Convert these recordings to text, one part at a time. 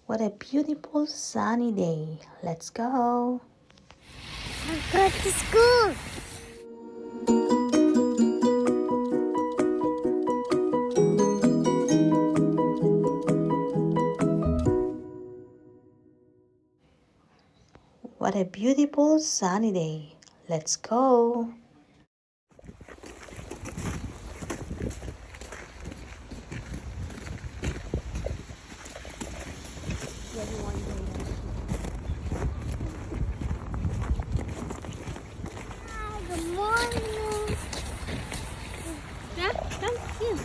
What a beautiful sunny day. Let's go. I'll go to school. What a beautiful sunny day. Let's go. Hi, good morning. Come here.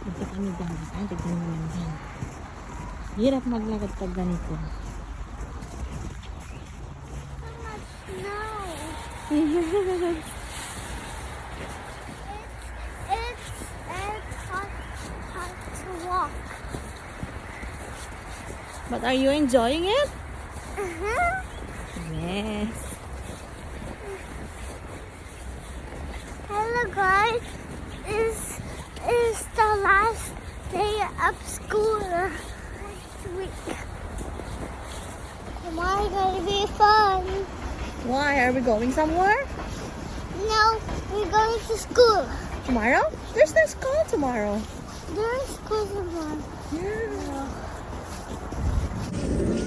Ito kami daan. Tignan mo lang yan. Hirap maglakad pag ganito. So much snow. It's hard to walk. But are you enjoying it? Uh-huh. Yes. Hello guys, is the last day of school next week. Tomorrow gonna be fun. Why? Are we going somewhere? No, we're going to school. Tomorrow? There's no school tomorrow. There's school tomorrow. Yeah.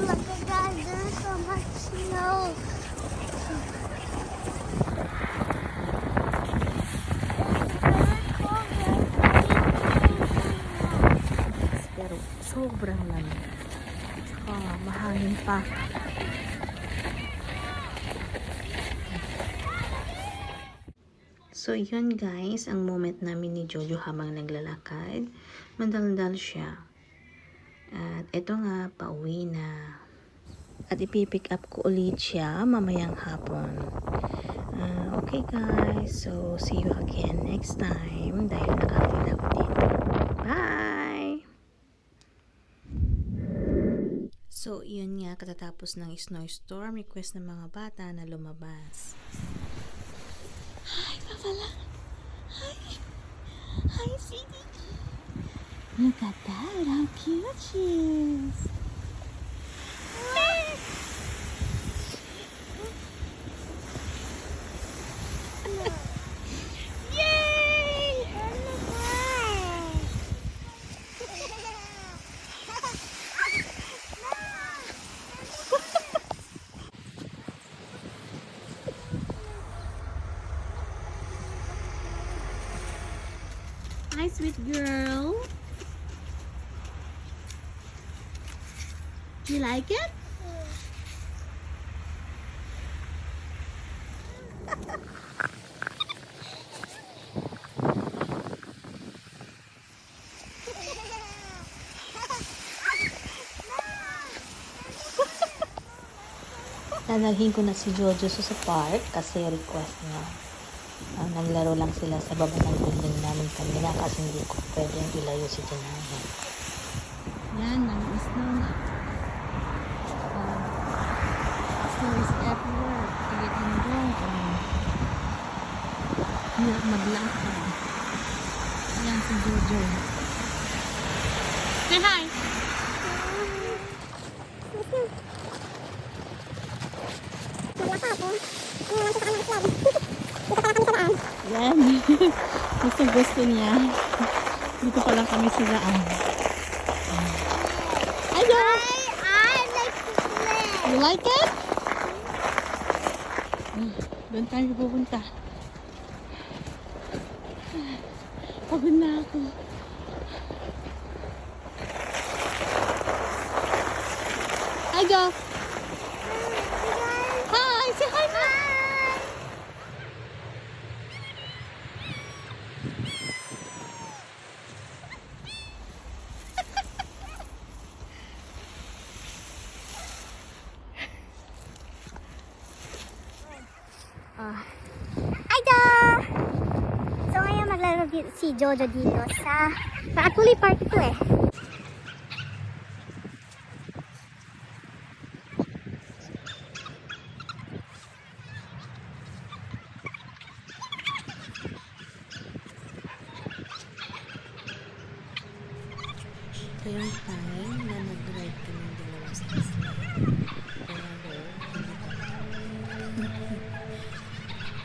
Look at that, there's so much snow. Pero sobrang lamig. Mahangin pa. So yun guys, ang moment namin ni Jojo habang naglalakad. Madaldal siya. At ito nga, pauwi na. At ipipick up ko ulit siya mamayang hapon. Okay guys, so see you again next time dahil nakapila ko dito. Bye! So, yun nga, katatapos ng snowstorm, request ng mga bata na lumabas. Hi, Papala! Hi! Hi, sweetie! Look at that, how cute she is! Yay! Hi, sweet girl. You like it? Nanalhin ko na si Jojo sa park kasi request niya. Naglaro lang sila sa baba ng building namin kanina kasi hindi ko pwedeng ilayo si Janaya. Yan, mga snow. Snow is everywhere. Kahit hanggang hirap maglakad. Yan si Jojo. Say hi! Yan. Gusto niya. Dito pa lang kami sa daan. Hello! I like to play. You like it? Doon tayo pupunta. Pagod na ako. Hi, go! Hi! Say hi, ma! Aida! So ngayon maglaro si Jojo dito sa actually park ito eh. Ito yung time na mag-ride kami dalawa sa isla. Pero, hindi pa.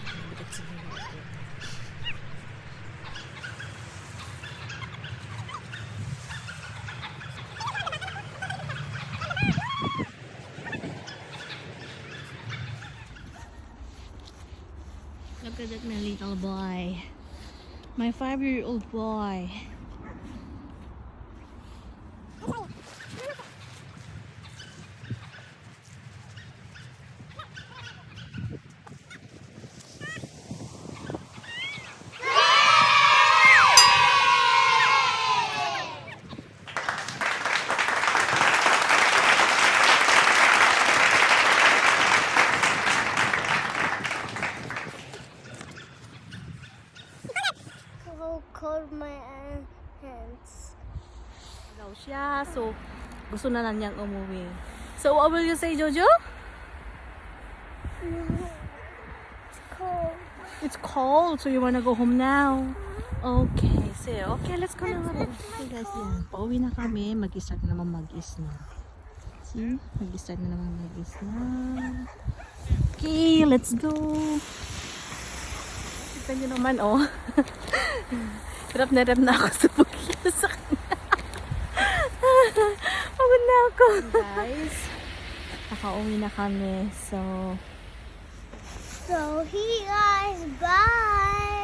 Mabigat siguro ako. Look at that, my little boy. My 5-year-old boy. How cold my hands. Daw siya, so gusto na lang niyang umuwi. So what will you say, Jojo? It's cold. It's cold, so you wanna go home now? Okay, so okay, let's go now. Okay guys, yan. Pauwi na kami, mag-start na naman mag-isna. See? Mag-start na naman mag-isna. Okay, let's go. Kita nyo naman, oh. Hirap na ako sa pagkita sa kanya. Pagod na ako. Guys, nakauwi na kami. So So, hey guys, bye!